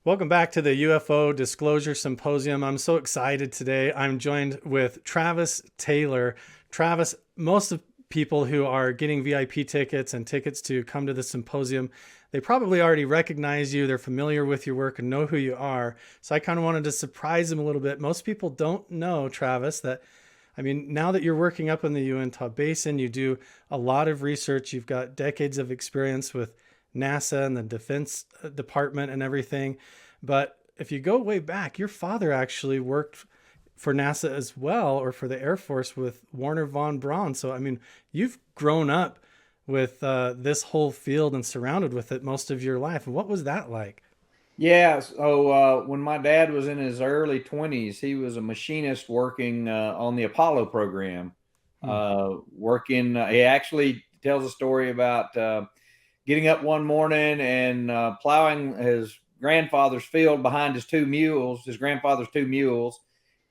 Welcome back to the UFO Disclosure Symposium. I'm so excited today. I'm joined with Travis Taylor. Travis, most of people who are getting VIP tickets and tickets to come to the symposium, they probably already recognize you. They're familiar with your work and know who you are. So I kind of wanted to surprise them a little bit. Most people don't know, Travis, that now that you're working up in the Uintah Basin, you do a lot of research. You've got decades of experience with NASA and the Defense Department and everything. But if you go way back, your father actually worked for NASA as well, or for the Air Force with Warner von Braun. So, you've grown up with this whole field and surrounded with it most of your life. What was that like? Yeah, so when my dad was in his early 20s, he was a machinist working on the Apollo program. Hmm. He actually tells a story about getting up one morning and plowing his grandfather's field behind his grandfather's two mules,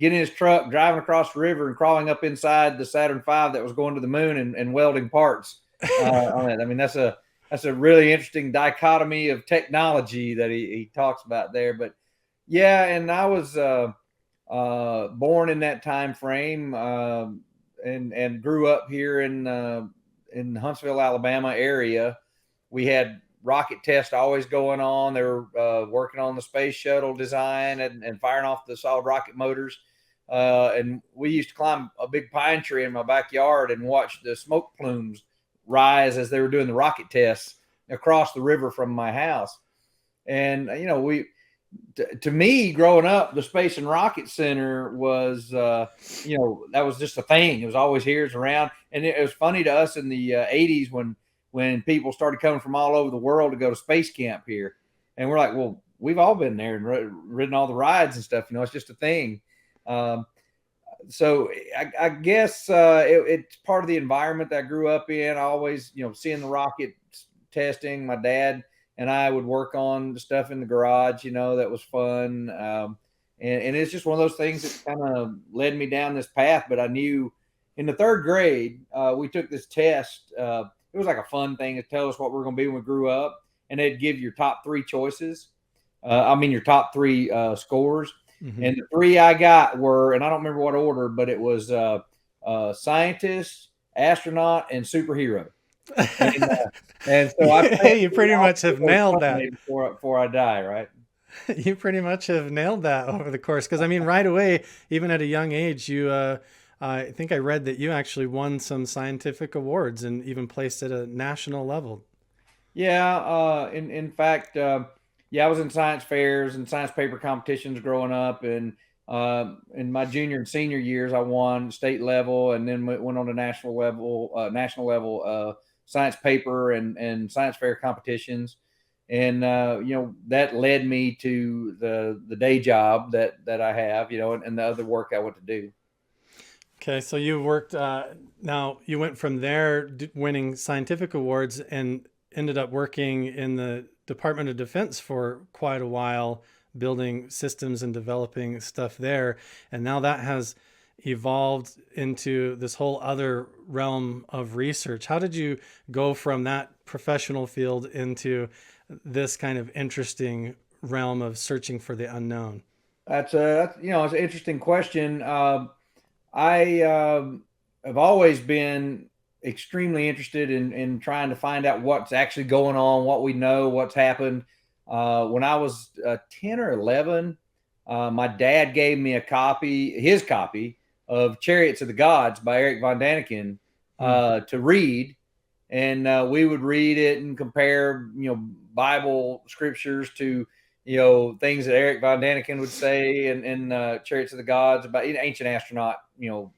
getting his truck, driving across the river, and crawling up inside the Saturn V that was going to the moon and welding parts on it. That's a really interesting dichotomy of technology that he talks about there. But yeah, and I was born in that time frame and grew up here in Huntsville, Alabama area. We had rocket tests always going on. They were working on the space shuttle design and firing off the solid rocket motors. And we used to climb a big pine tree in my backyard and watch the smoke plumes rise as they were doing the rocket tests across the river from my house. And to me, growing up, the Space and Rocket Center was that was just a thing. It was always here, it's around. And it was funny to us in the 80s when people started coming from all over the world to go to space camp here, and we're like, well, we've all been there and ridden all the rides and stuff. It's just a thing. So I guess it's part of the environment that I grew up in. I always, seeing the rocket testing. My dad and I would work on the stuff in the garage. That was fun. And it's just one of those things that kind of led me down this path. But I knew in the third grade, we took this test. It was like a fun thing to tell us what we were going to be when we grew up, and they'd give your top three choices. Your top three scores. Mm-hmm. And the three I got were, and I don't remember what order, but it was scientist, astronaut, and superhero. And, and so You pretty much have nailed that. Before I die, right? You pretty much have nailed that over the course. Because right away, even at a young age, I think I read that you actually won some scientific awards and even placed at a national level. Yeah. In fact, I was in science fairs and science paper competitions growing up, and in my junior and senior years, I won state level, and then went on to national level science paper and science fair competitions, and that led me to the day job that I have, and the other work I went to do. Okay, so you worked. Now you went from there, winning scientific awards, and ended up working in the Department of Defense for quite a while, building systems and developing stuff there. And now that has evolved into this whole other realm of research. How did you go from that professional field into this kind of interesting realm of searching for the unknown? It's an interesting question. I have always been extremely interested in trying to find out what's actually going on, what we know, what's happened. When I was 10 or 11, my dad gave me his copy of Chariots of the Gods by Eric von Daniken to read. And we would read it and compare, Bible scriptures to, things that Eric von Daniken would say in Chariots of the Gods about ancient astronaut,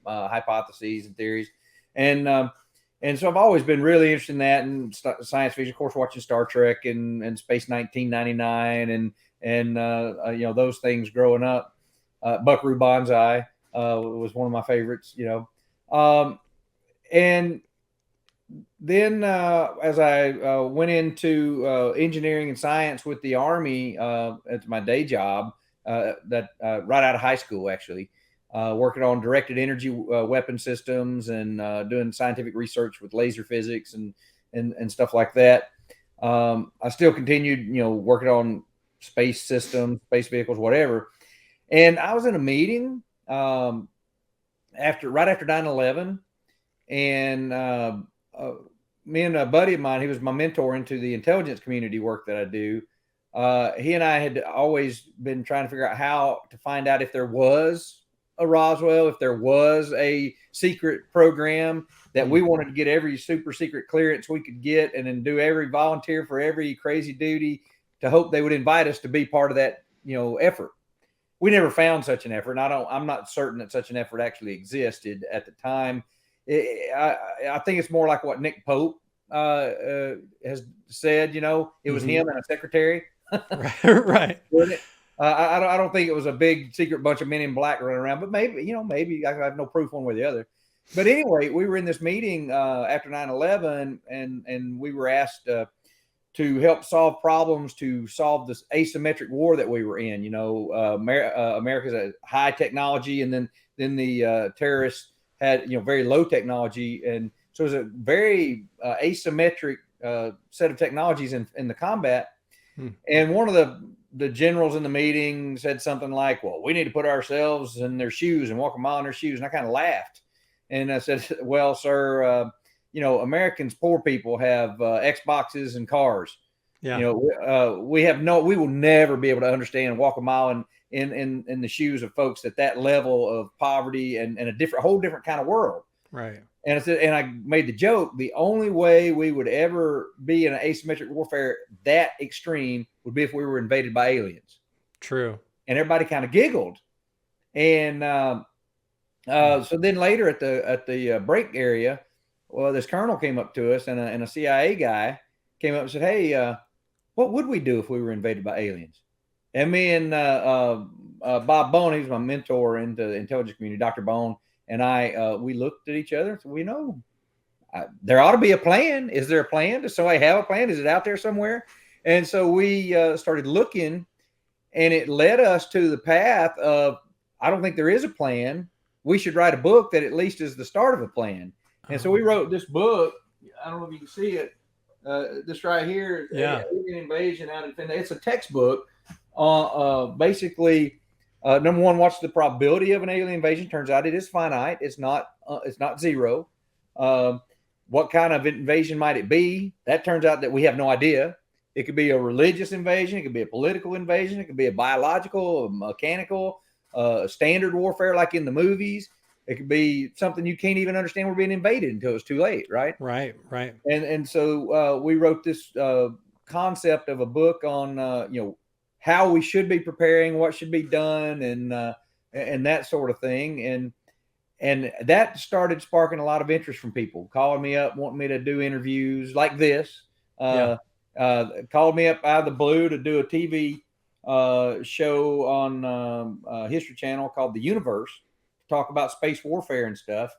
hypotheses and theories. And so I've always been really interested in that and science fiction, of course, watching Star Trek and Space 1999 and those things growing up. Buckaroo Banzai was one of my favorites, and then as I went into engineering and science with the Army at my day job, right out of high school, actually, working on directed energy weapon systems and doing scientific research with laser physics and stuff like that. I still continued, working on space systems, space vehicles, whatever. And I was in a meeting right after 9/11, and me and a buddy of mine, he was my mentor into the intelligence community work that I do. He and I had always been trying to figure out how to find out if there was a Roswell, if there was a secret program that we wanted to get every super secret clearance we could get, and then do every volunteer for every crazy duty to hope they would invite us to be part of that, effort. We never found such an effort, and I'm not certain that such an effort actually existed at the time. I think it's more like what Nick Pope has said. It was him and a secretary. Right. I don't think it was a big secret bunch of men in black running around, but maybe I have no proof one way or the other. But anyway, we were in this meeting after 9/11, and we were asked to help solve problems, to solve this asymmetric war that we were in. America's a high technology, and then the terrorists had very low technology, and so it was a very asymmetric set of technologies in the combat. And one of the generals in the meeting said something like, "Well, we need to put ourselves in their shoes and walk a mile in their shoes." And I kind of laughed, and I said, "Well, sir, Americans, poor people, have Xboxes and cars. Yeah. We will never be able to understand and walk a mile in the shoes of folks at that level of poverty and a whole different kind of world." Right. And I said, and I made the joke, the only way we would ever be in an asymmetric warfare that extreme would be if we were invaded by aliens. True. And everybody kind of giggled. And so then later at the break area, well, this colonel came up to us, and a CIA guy came up and said, "Hey, what would we do if we were invaded by aliens?" And me and Bob Bone, he was my mentor into the intelligence community, Dr. Bone, and I, we looked at each other and said, "We know there ought to be a plan. Is there a plan? Does somebody have a plan? Is it out there somewhere?" And so we started looking, and it led us to the path of, I don't think there is a plan. We should write a book that at least is the start of a plan. And so we wrote this book. I don't know if you can see it. This right here, Alien Invasion Out of Infinity. It's a textbook. Basically, number one, what's the probability of an alien invasion? Turns out it is finite. It's not zero. What kind of invasion might it be? That turns out that we have no idea. It could be a religious invasion. It could be a political invasion. It could be a biological, a mechanical, standard warfare like in the movies. It could be something you can't even understand we're being invaded until it's too late, right? Right. And so we wrote this concept of a book on how we should be preparing, what should be done, and that sort of thing. And that started sparking a lot of interest from people, calling me up, wanting me to do interviews like this. Called me up out of the blue to do a TV show on History Channel called The Universe, to talk about space warfare and stuff.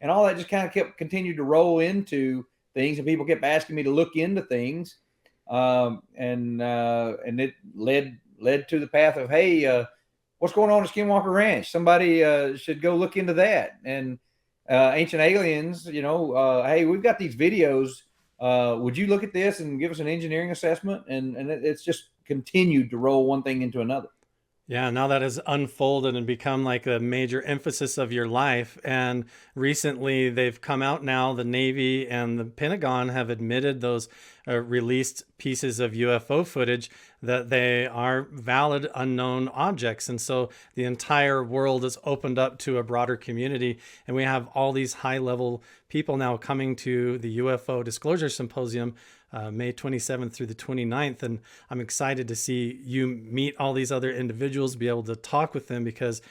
And all that just kind of continued to roll into things, and people kept asking me to look into things. And it led to the path of, hey, what's going on at Skinwalker Ranch? Somebody should go look into that. And Ancient Aliens, hey, we've got these videos. Would you look at this and give us an engineering assessment? And it's just continued to roll one thing into another. Yeah, now that has unfolded and become like a major emphasis of your life. And recently they've come out now, the Navy and the Pentagon have admitted those released pieces of UFO footage that they are valid unknown objects. And so the entire world is opened up to a broader community. And we have all these high level people now coming to the UFO Disclosure Symposium May 27th through the 29th. And I'm excited to see you meet all these other individuals, be able to talk with them, because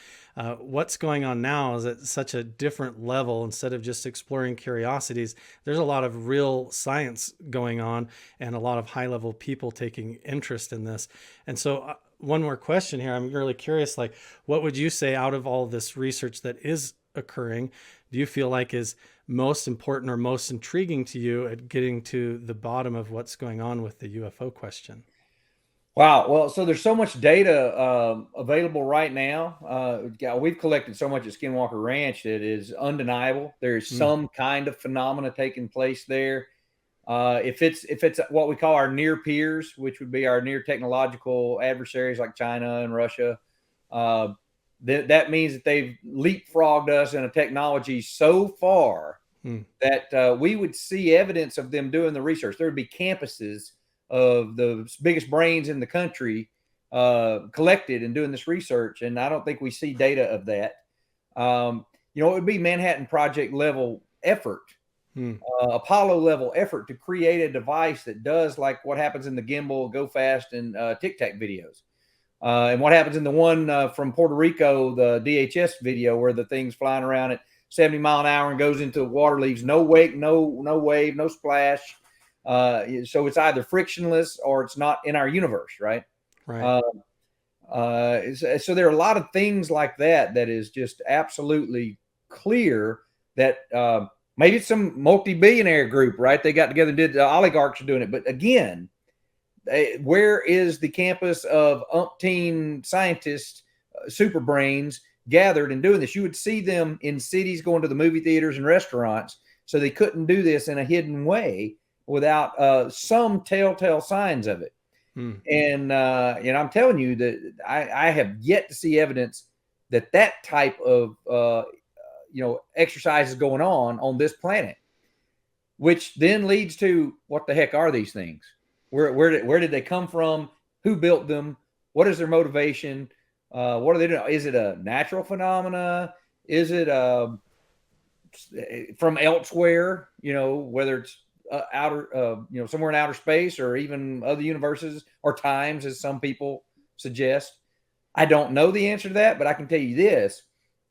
what's going on now is at such a different level. Instead of just exploring curiosities, there's a lot of real science going on and a lot of high level people taking interest in this. And so one more question here. I'm really curious, like, what would you say out of all this research that is occurring, do you feel like is most important or most intriguing to you at getting to the bottom of what's going on with the UFO question? Wow. Well, so there's so much data available right now. We've collected so much at Skinwalker Ranch that is undeniable. There's some kind of phenomena taking place there. If it's what we call our near peers, which would be our near technological adversaries like China and Russia, that means that they've leapfrogged us in a technology so far that we would see evidence of them doing the research. There would be campuses of the biggest brains in the country collected and doing this research, and I don't think we see data of that. It would be Manhattan Project level effort, Apollo level effort to create a device that does like what happens in the gimbal, go fast, and Tic Tac videos. And what happens in the one from Puerto Rico, the DHS video, where the thing's flying around at 70 mile an hour and goes into water, leaves no wake, no wave, no splash. So it's either frictionless or it's not in our universe, right? Right. So there are a lot of things like that is just absolutely clear that maybe it's some multi-billionaire group, right? They got together and did, the oligarchs are doing it. But again, where is the campus of umpteen scientists, super brains gathered and doing this? You would see them in cities going to the movie theaters and restaurants. So they couldn't do this in a hidden way without some telltale signs of it. And I'm telling you that I have yet to see evidence that type of exercise is going on this planet, which then leads to what the heck are these things? Where did they come from? Who built them? What is their motivation? What are they doing? Is it a natural phenomena? Is it from elsewhere? Whether it's somewhere in outer space or even other universes or times, as some people suggest. I don't know the answer to that, but I can tell you this: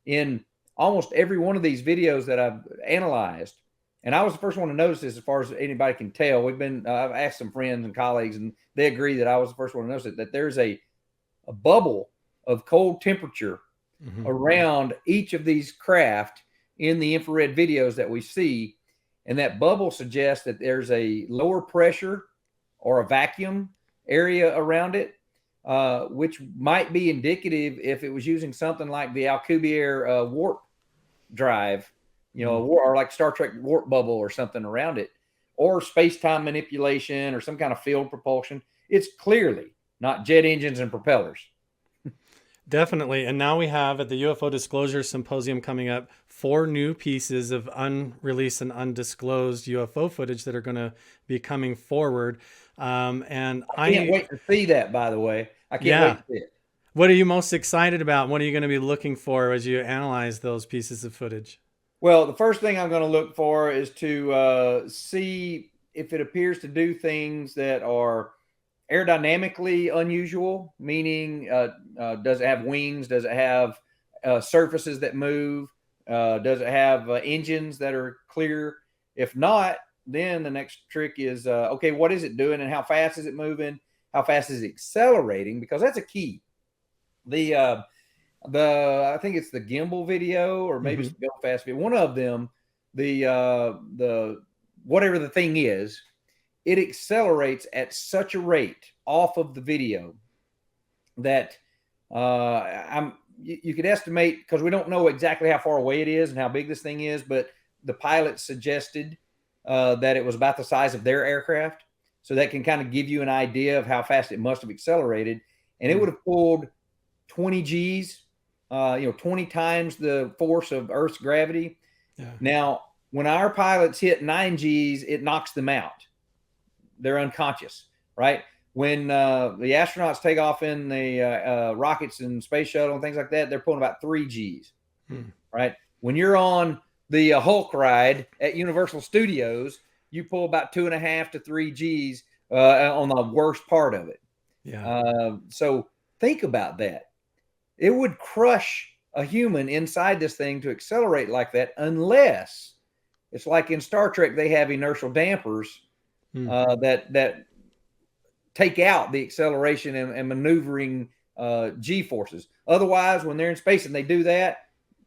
in almost every one of these videos that I've analyzed, and I was the first one to notice this as far as anybody can tell. I've asked some friends and colleagues, and they agree that I was the first one to notice it, that there's a bubble of cold temperature around each of these craft in the infrared videos that we see. And that bubble suggests that there's a lower pressure or a vacuum area around it, which might be indicative if it was using something like the Alcubierre warp drive, or like Star Trek warp bubble or something around it, or space-time manipulation or some kind of field propulsion. It's clearly not jet engines and propellers. Definitely. And now we have at the UFO Disclosure Symposium coming up 4 new pieces of unreleased and undisclosed UFO footage that are going to be coming forward. And I can't wait to see that, by the way. I can't wait to see it. What are you most excited about? What are you going to be looking for as you analyze those pieces of footage? Well, the first thing I'm going to look for is to see if it appears to do things that are aerodynamically unusual, meaning does it have wings? Does it have surfaces that move? Does it have engines that are clear? If not, then the next trick is, okay, what is it doing and how fast is it moving? How fast is it accelerating? Because that's a key. I think it's the gimbal video, or maybe it's the go fast video. One of them, the whatever the thing is, it accelerates at such a rate off of the video that you could estimate, because we don't know exactly how far away it is and how big this thing is, but the pilot suggested that it was about the size of their aircraft. So that can kind of give you an idea of how fast it must have accelerated. And it would have pulled 20 Gs, 20 times the force of Earth's gravity. Yeah. Now, when our pilots hit 9 Gs, it knocks them out. They're unconscious, right? When the astronauts take off in the rockets and space shuttle and things like that, they're pulling about 3 Gs, right? When you're on the Hulk ride at Universal Studios, you pull about 2.5 to 3 Gs on the worst part of it. Yeah. So think about that. It would crush a human inside this thing to accelerate like that, unless it's like in Star Trek, they have inertial dampers that take out the acceleration and maneuvering G forces. Otherwise, when they're in space and they do that,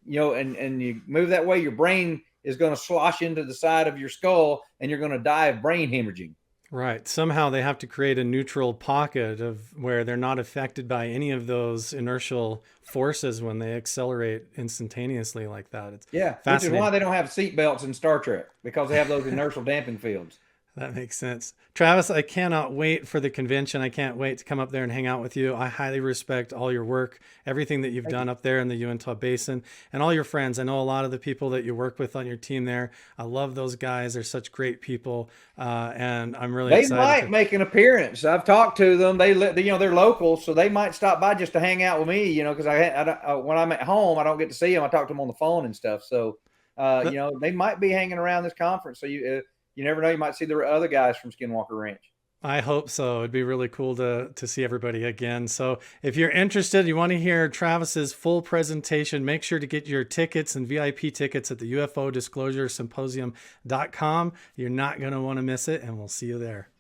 and you move that way, your brain is going to slosh into the side of your skull and you're going to die of brain hemorrhaging. Right. Somehow they have to create a neutral pocket of where they're not affected by any of those inertial forces when they accelerate instantaneously like that. It's which is why they don't have seat belts in Star Trek, because they have those inertial damping fields. That makes sense. Travis, I cannot wait for the convention. I can't wait to come up there and hang out with you. I highly respect all your work, everything that you've Thank you. done up there in the Uintah Basin, and all your friends. I know a lot of the people that you work with on your team there. I love those guys. They're such great people. And I'm really They excited might to. make an appearance. I've talked to them. They're local, so they might stop by just to hang out with me. Because I don't, when I'm at home, I don't get to see them. I talk to them on the phone and stuff. So, But they might be hanging around this conference. So you never know. You might see the other guys from Skinwalker Ranch. I hope so. It'd be really cool to see everybody again. So if you're interested, you want to hear Travis's full presentation, make sure to get your tickets and VIP tickets at the UFO Disclosure Symposium.com. You're not going to want to miss it, and we'll see you there.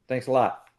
Thanks a lot.